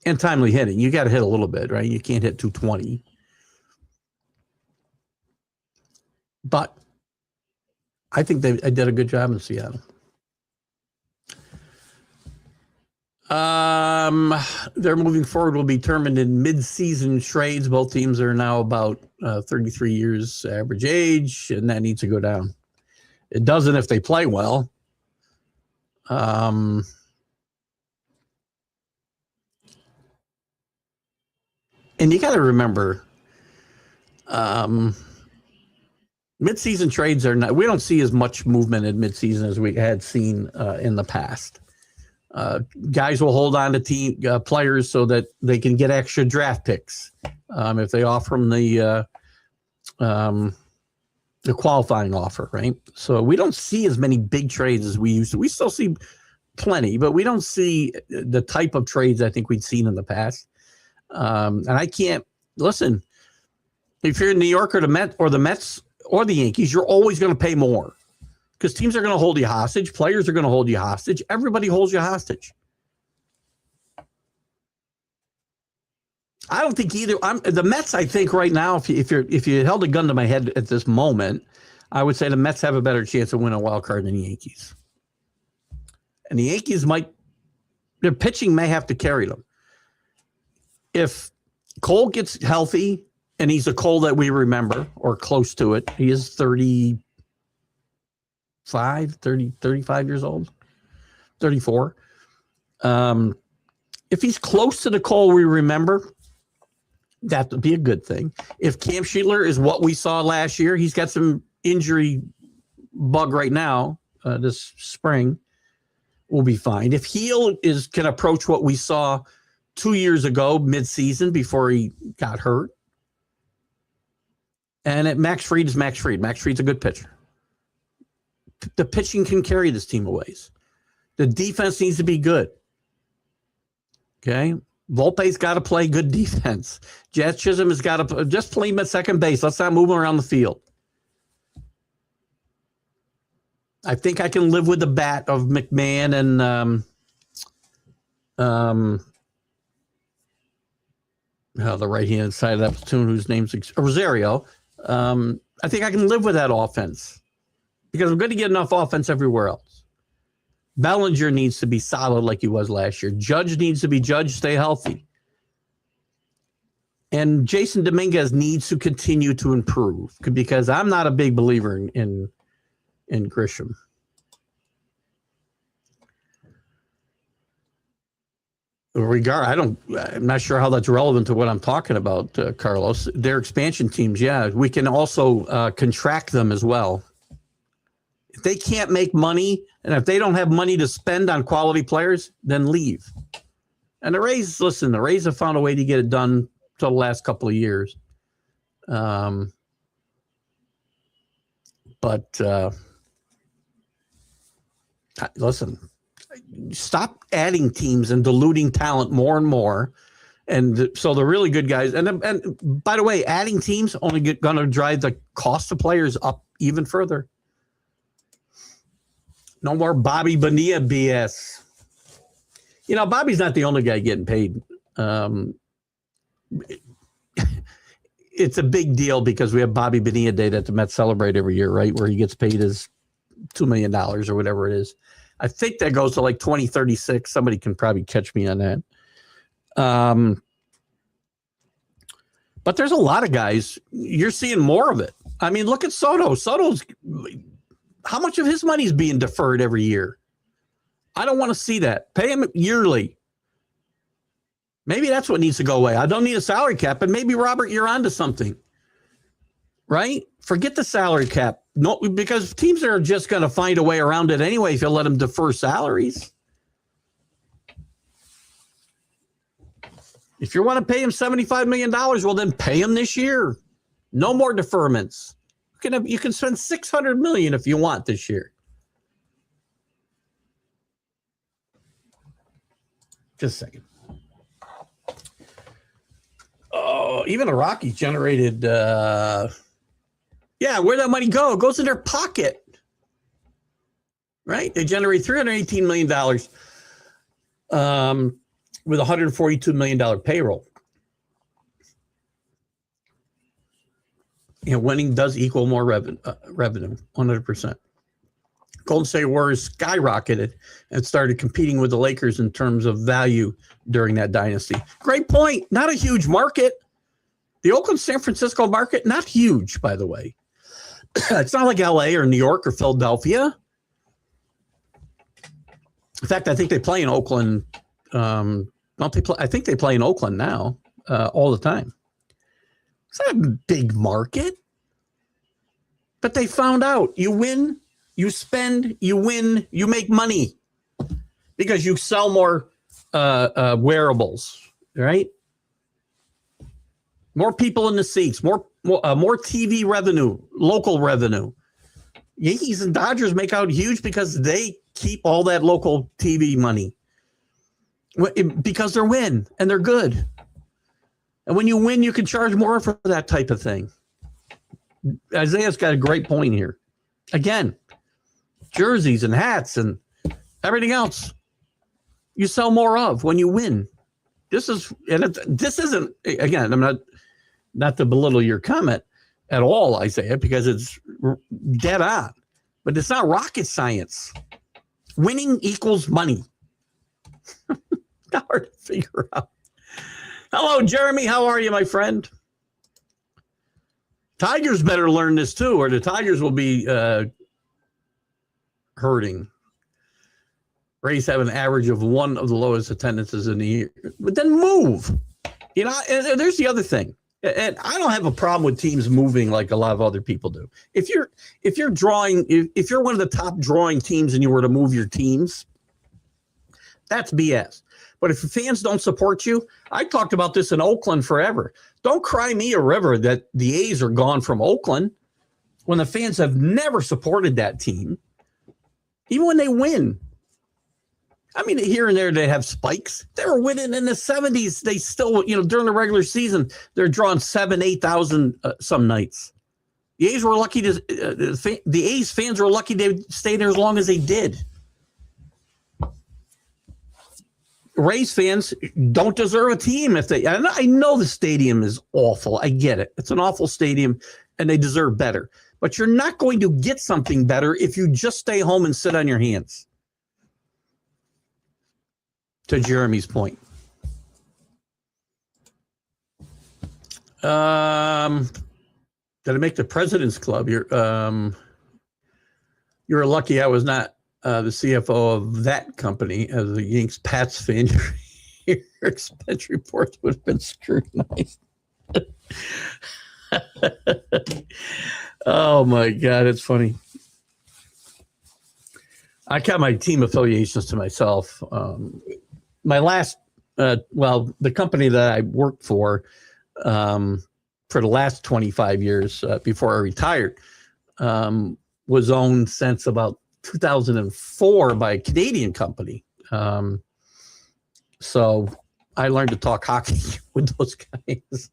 And timely hitting. You got to hit a little bit, right? You can't hit 220. But I think they did a good job in Seattle. Their moving forward will be determined in mid-season trades. Both teams are now about 33 years average age, and that needs to go down. It doesn't if they play well. And you got to remember, mid-season trades are not. We don't see as much movement in mid-season as we had seen in the past. Guys will hold on to team players so that they can get extra draft picks if they offer them the qualifying offer, right? So we don't see as many big trades as we used to. We still see plenty, but we don't see the type of trades I think we'd seen in the past. And I can't listen. If you're in New York or the Mets or the Yankees, you're always going to pay more. Because teams are going to hold you hostage. Players are going to hold you hostage. Everybody holds you hostage. I don't think either. The Mets, I think right now, if you held a gun to my head at this moment, I would say the Mets have a better chance of winning a wild card than the Yankees. And the Yankees their pitching may have to carry them. If Cole gets healthy, and he's a Cole that we remember, or close to it, he is 35 years old, 34. If he's close to the Cole we remember, that would be a good thing. If Cam Sheetler is what we saw last year, he's got some injury bug right now, this spring, we'll be fine. If Heel can approach what we saw 2 years ago, mid-season, before he got hurt, and Max Fried is Max Fried. Max Fried's a good pitcher. The pitching can carry this team a ways. The defense needs to be good. Okay? Volpe's got to play good defense. Jazz Chisholm has got to just play him at second base. Let's not move him around the field. I think I can live with the bat of McMahon and the right-hand side of that platoon, whose name's Rosario. I think I can live with that offense because I'm going to get enough offense everywhere else. Bellinger needs to be solid like he was last year. Judge needs to be Judge, stay healthy. And Jason Dominguez needs to continue to improve because I'm not a big believer in Grisham. I'm not sure how that's relevant to what I'm talking about, Carlos. Their expansion teams, yeah, we can also contract them as well. If they can't make money, and if they don't have money to spend on quality players, then leave. And the Rays have found a way to get it done for the last couple of years. Listen, stop adding teams and diluting talent more and more. And so the really good guys, and by the way, adding teams only going to drive the cost of players up even further. No more Bobby Bonilla BS. You know, Bobby's not the only guy getting paid. It's a big deal because we have Bobby Bonilla Day that the Mets celebrate every year, right? Where he gets paid his $2 million or whatever it is. I think that goes to like 2036. Somebody can probably catch me on that. But there's a lot of guys. You're seeing more of it. I mean, look at Soto. Soto's, how much of his money is being deferred every year? I don't want to see that. Pay him yearly. Maybe that's what needs to go away. I don't need a salary cap, but maybe, Robert, you're onto something, right? Forget the salary cap. No, because teams are just going to find a way around it anyway if you let them defer salaries. If you want to pay him $75 million, well, then pay him this year. No more deferments. You can spend $600 million if you want this year. Just a second. Oh, even the Rockies generated, where'd that money go? It goes in their pocket, right? They generate $318 million with $142 million payroll. You know, winning does equal more revenue, 100%. Golden State Warriors skyrocketed and started competing with the Lakers in terms of value during that dynasty. Great point. Not a huge market. The Oakland-San Francisco market, not huge, by the way. It's not like LA or New York or Philadelphia. In fact, I think they play in Oakland. I think they play in Oakland now all the time. It's not a big market. But they found out you win, you spend, you win, you make money because you sell more wearables, right? More people in the seats, more TV revenue, local revenue. Yankees and Dodgers make out huge because they keep all that local TV money because they're win and they're good. And when you win, you can charge more for that type of thing. Isaiah's got a great point here. Again, jerseys and hats and everything else you sell more of when you win. This isn't, again, I'm not to belittle your comment at all, Isaiah, because it's dead on. But it's not rocket science. Winning equals money. Not hard to figure out. Hello, Jeremy. How are you, my friend? Tigers better learn this too, or the Tigers will be hurting. Rays have an average of one of the lowest attendances in the year. But then move. You know, and there's the other thing. And I don't have a problem with teams moving like a lot of other people do. If you're one of the top drawing teams and you were to move your teams, that's BS. But if fans don't support you, I talked about this in Oakland forever. Don't cry me a river that the A's are gone from Oakland when the fans have never supported that team, even when they win. I mean, here and there they have spikes. They were winning in the 70s. They still, during the regular season, they're drawing 7,000, 8,000 some nights. The A's were lucky the A's fans were lucky they stayed there as long as they did. Rays fans don't deserve a team if they. I know the stadium is awful. I get it. It's an awful stadium, and they deserve better. But you're not going to get something better if you just stay home and sit on your hands. To Jeremy's point. Did I make the President's Club? You're lucky I was not the CFO of that company. As a Yanks Pats fan, your expense reports would have been scrutinized. Oh my God, it's funny. I kept my team affiliations to myself. My last, the company that I worked for the last 25 years before I retired was owned since about 2004 by a Canadian company. So I learned to talk hockey with those guys.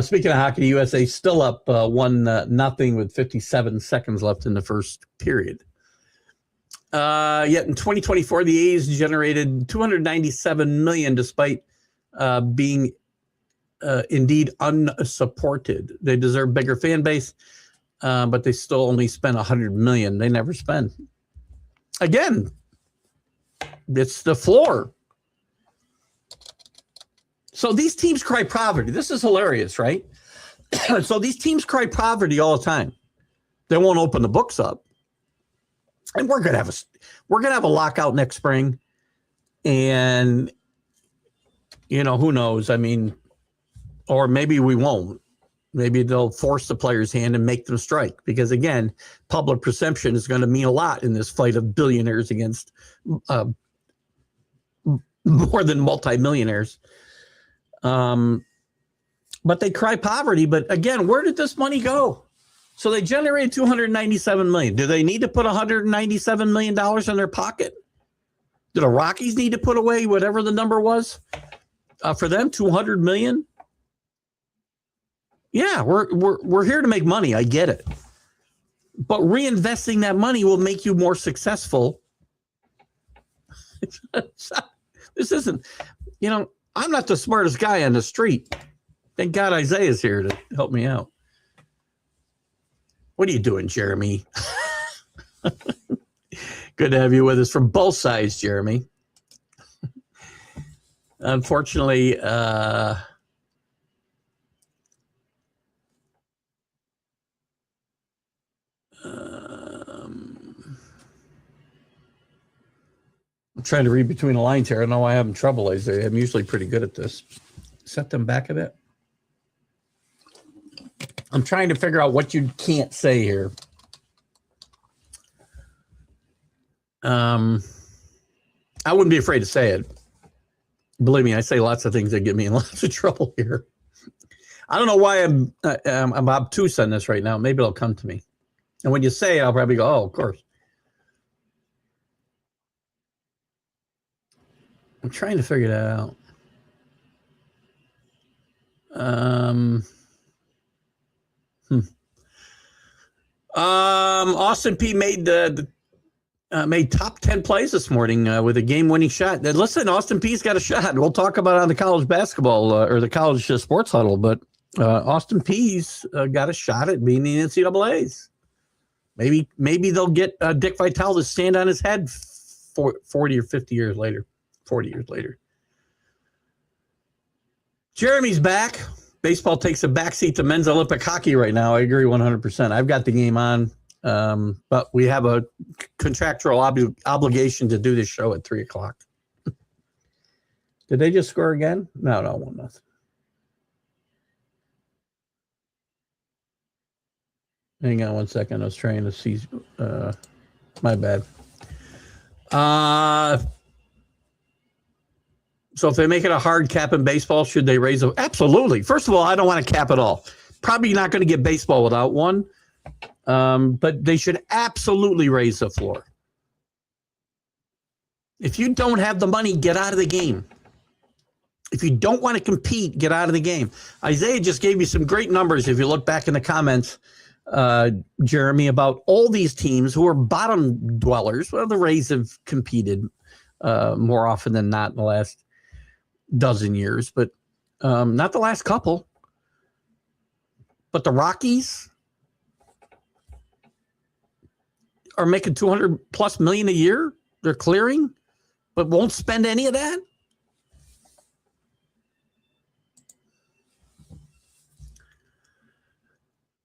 Speaking of hockey, the USA still up 1-0 with 57 seconds left in the first period. Yet in 2024, the A's generated $297 million despite being indeed unsupported. They deserve bigger fan base, but they still only spent $100 million. They never spend. Again, it's the floor. So these teams cry poverty. This is hilarious, right? So these teams cry poverty all the time. They won't open the books up, and we're gonna have a lockout next spring, and who knows? I mean, or maybe we won't. Maybe they'll force the players' hand and make them strike because again, public perception is going to mean a lot in this fight of billionaires against more than multimillionaires. But they cry poverty. But again, where did this money go? So they generated $297 million. Do they need to put $197 million in their pocket? Do the Rockies need to put away whatever the number was for them? $200 million. Yeah, we're here to make money. I get it, but reinvesting that money will make you more successful. This isn't, I'm not the smartest guy on the street. Thank God Isaiah's here to help me out. What are you doing, Jeremy? Good to have you with us from both sides, Jeremy. Unfortunately, I'm trying to read between the lines here. I know I have trouble, Isaiah. I'm usually pretty good at this. Set them back a bit. I'm trying to figure out what you can't say here. I wouldn't be afraid to say it. Believe me, I say lots of things that get me in lots of trouble here. I don't know why I'm obtuse on this right now. Maybe it'll come to me. And when you say it, I'll probably go, oh, of course. I'm trying to figure that out. Austin P made made top 10 plays this morning with a game-winning shot. Listen, Austin P's got a shot. We'll talk about it on the college basketball or the college sports huddle, but Austin P's got a shot at being the NCAAs. Maybe they'll get Dick Vitale to stand on his head 40 or 50 years later. 40 years later. Jeremy's back. Baseball takes a backseat to men's Olympic hockey right now. I agree 100%. I've got the game on, but we have a contractual obligation to do this show at 3 o'clock. Did they just score again? No, 1-0. Hang on one second. I was trying to see. My bad. So if they make it a hard cap in baseball, should they raise it? Absolutely. First of all, I don't want to cap at all. Probably not going to get baseball without one. But they should absolutely raise the floor. If you don't have the money, get out of the game. If you don't want to compete, get out of the game. Isaiah just gave you some great numbers. If you look back in the comments, Jeremy, about all these teams who are bottom dwellers. Well, the Rays have competed more often than not in the last dozen years, but not the last couple. But the Rockies are making $200+ million a year. They're clearing, but won't spend any of that.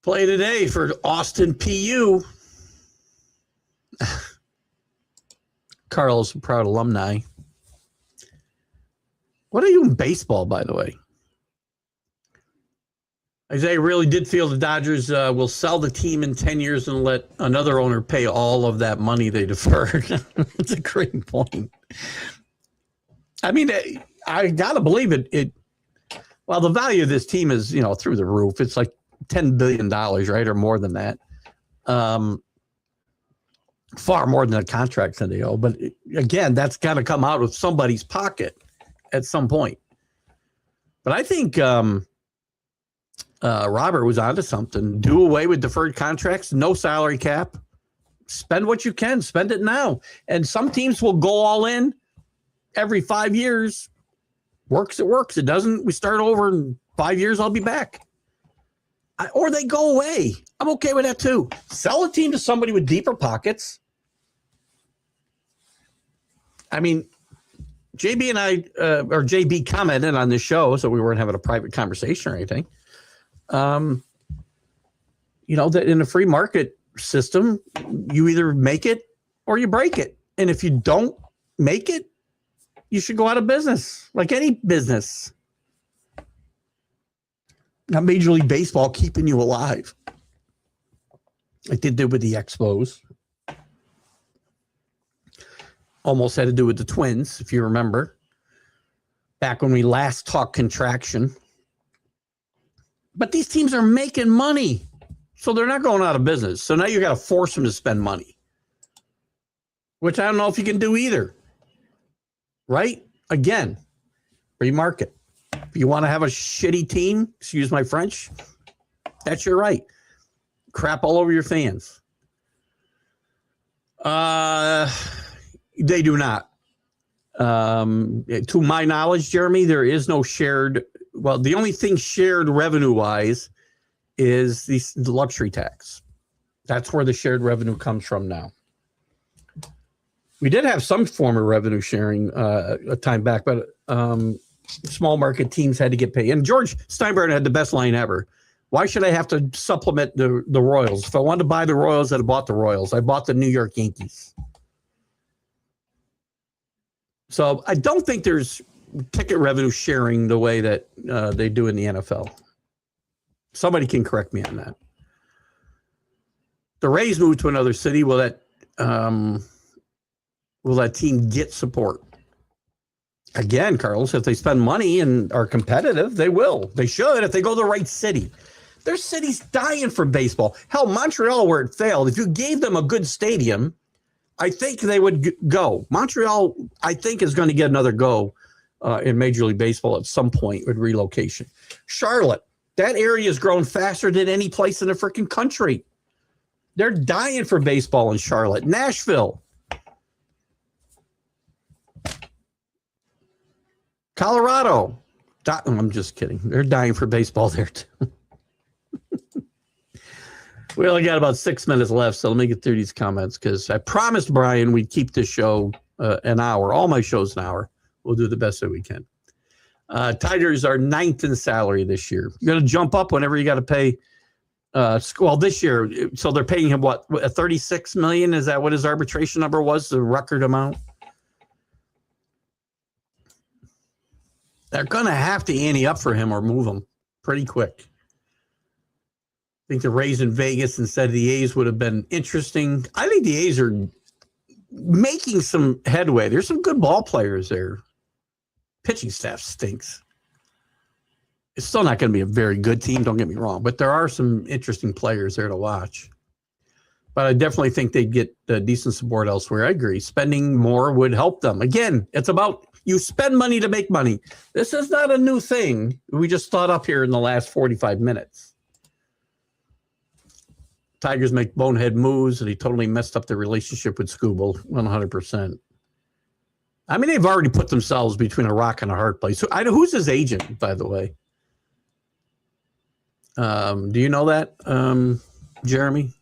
Play today for Austin PU. Carl's a proud alumni. What are you in baseball, by the way? Isaiah really did feel the Dodgers will sell the team in 10 years and let another owner pay all of that money they deferred. That's a great point. I mean, I got to believe it. Well, the value of this team is, through the roof. It's like $10 billion, right? Or more than that. Far more than the contracts that they owe. But again, that's got to come out of somebody's pocket at some point. But I think Robert was onto something. Do away with deferred contracts, no salary cap. Spend what you can. Spend it now. And some teams will go all in every 5 years. Works, it works. It doesn't, we start over in 5 years, I'll be back. Or they go away. I'm okay with that too. Sell a team to somebody with deeper pockets. I mean, JB and I, or JB commented on this show, so we weren't having a private conversation or anything. That in a free market system, you either make it or you break it. And if you don't make it, you should go out of business, like any business. Not Major League Baseball keeping you alive, like they did with the Expos. Almost had to do with the Twins, if you remember, back when we last talked contraction. But these teams are making money, so they're not going out of business. So now you got to force them to spend money, which I don't know if you can do either. Right? Again, free market. If you want to have a shitty team, excuse my French, that's your right. Crap all over your fans. They do not. To my knowledge, Jeremy, there is no shared. Well, the only thing shared revenue-wise is the luxury tax. That's where the shared revenue comes from now. We did have some form of revenue sharing a time back, but small market teams had to get paid. And George Steinbrenner had the best line ever. Why should I have to supplement the Royals? If I wanted to buy the Royals, I'd have bought the Royals. I bought the New York Yankees. So I don't think there's ticket revenue sharing the way that they do in the NFL. Somebody can correct me on that. The Rays moved to another city. Will that team get support? Again, Carlos, if they spend money and are competitive, they will. They should if they go to the right city. There's cities dying for baseball. Hell, Montreal, where it failed, if you gave them a good stadium, I think they would go. Montreal, I think, is going to get another go in Major League Baseball at some point with relocation. Charlotte, that area has grown faster than any place in the freaking country. They're dying for baseball in Charlotte. Nashville. Colorado. I'm just kidding. They're dying for baseball there, too. We only got about 6 minutes left, so let me get through these comments because I promised Brian we'd keep this show an hour. All my shows an hour. We'll do the best that we can. Tigers are 9th in salary this year. You're going to jump up whenever you got to pay. This year, so they're paying him what, $36 million? Is that what his arbitration number was? The record amount. They're going to have to ante up for him or move him pretty quick. I think the Rays in Vegas instead of the A's would have been interesting. I think the A's are making some headway. There's some good ball players there. Pitching staff stinks. It's still not going to be a very good team, don't get me wrong, but there are some interesting players there to watch. But I definitely think they'd get decent support elsewhere. I agree. Spending more would help them. Again, it's about you spend money to make money. This is not a new thing. We just thought up here in the last 45 minutes. Tigers make bonehead moves, and he totally messed up their relationship with Scooble 100%. I mean, they've already put themselves between a rock and a hard place. So, who's his agent, by the way? Do you know that, Jeremy?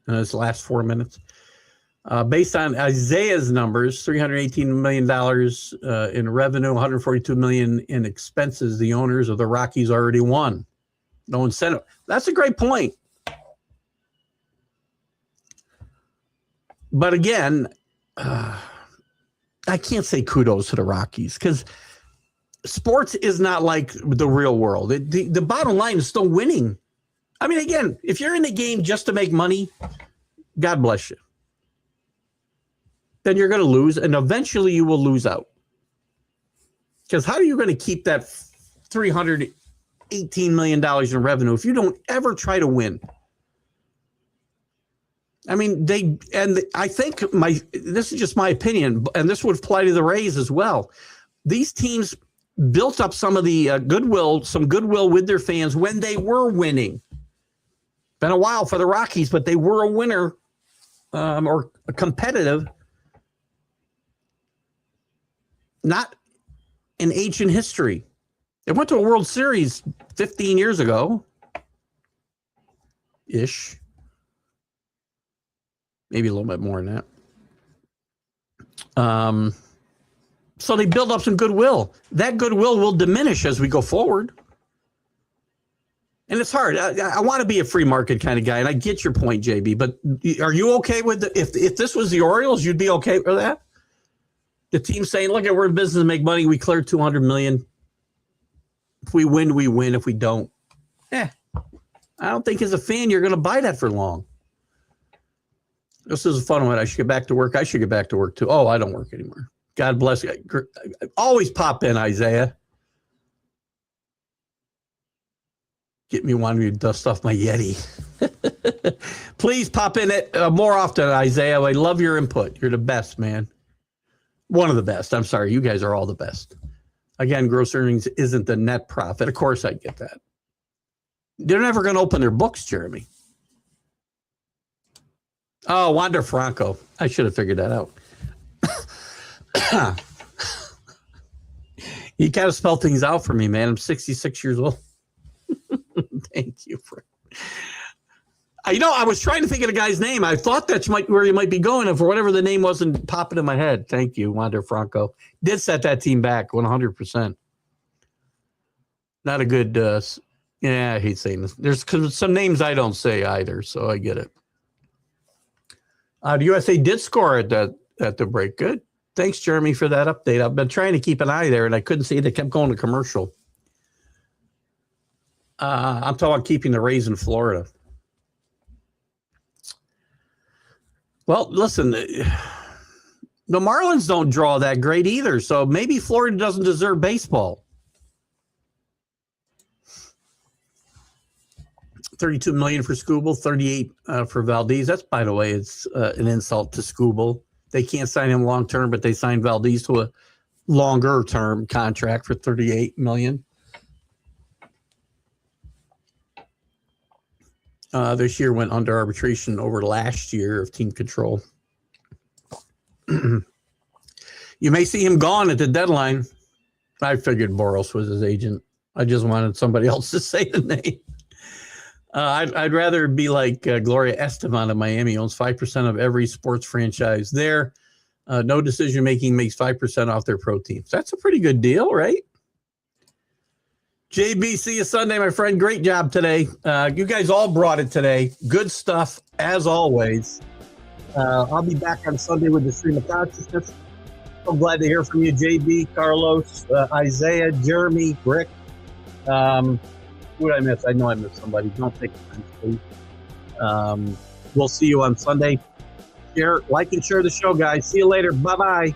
In his last 4 minutes. Based on Isaiah's numbers, $318 million in revenue, $142 million in expenses, the owners of the Rockies already won. No incentive. That's a great point. But again, I can't say kudos to the Rockies because sports is not like the real world. The bottom line is still winning. I mean, again, if you're in the game just to make money, God bless you. Then you're going to lose, and eventually you will lose out. Because how are you going to keep that $318 million in revenue if you don't ever try to win? I mean, I think this is just my opinion, and this would apply to the Rays as well. These teams built up some of the goodwill with their fans when they were winning. Been a while for the Rockies, but they were a winner or a competitive. Not in ancient history. It went to a World Series 15 years ago. Ish. Maybe a little bit more than that. So they build up some goodwill. That goodwill will diminish as we go forward. And it's hard. I want to be a free market kind of guy, and I get your point, JB. But are you okay with if this was the Orioles, you'd be okay with that? The team saying, "Look, we're in business to make money. We cleared $200 million. If we win, we win. If we don't, I don't think as a fan you're going to buy that for long." This is a fun one. I should get back to work. I should get back to work too. Oh, I don't work anymore. God bless you. Always pop in, Isaiah. Get me wanting to dust off my Yeti. Please pop in it more often, Isaiah. I love your input. You're the best, man. One of the best. I'm sorry. You guys are all the best. Again, gross earnings isn't the net profit. Of course, I get that. They're never going to open their books, Jeremy. Oh, Wander Franco. I should have figured that out. You got to spell things out for me, man. I'm 66 years old. Thank you. I was trying to think of the guy's name. I thought that's where you might be going, and for whatever the name wasn't popping in my head. Thank you, Wander Franco. Did set that team back 100%. Not a good, I hate saying this. There's some names I don't say either, so I get it. The USA did score at the break. Good. Thanks, Jeremy, for that update. I've been trying to keep an eye there, and I couldn't see it. They kept going to commercial. I'm talking about keeping the Rays in Florida. Well, listen, the Marlins don't draw that great either, so maybe Florida doesn't deserve baseball. $32 million for Skubal, $38 for Valdez. That's, by the way, it's an insult to Skubal. They can't sign him long term, but they signed Valdez to a longer term contract for $38 million. This year went under arbitration over last year of team control. You may see him gone at the deadline. I figured Boros was his agent. I just wanted somebody else to say the name. I'd rather be like Gloria Estefan of Miami, owns 5% of every sports franchise there. No decision-making, makes 5% off their pro teams. That's a pretty good deal, right? JB, see you Sunday, my friend. Great job today. You guys all brought it today. Good stuff, as always. I'll be back on Sunday with the Stream of Consciousness. So glad to hear from you, JB, Carlos, Isaiah, Jeremy, Rick. Who did I miss? I know I missed somebody. Don't take offense, please. We'll see you on Sunday. Share, like, and share the show, guys. See you later. Bye-bye.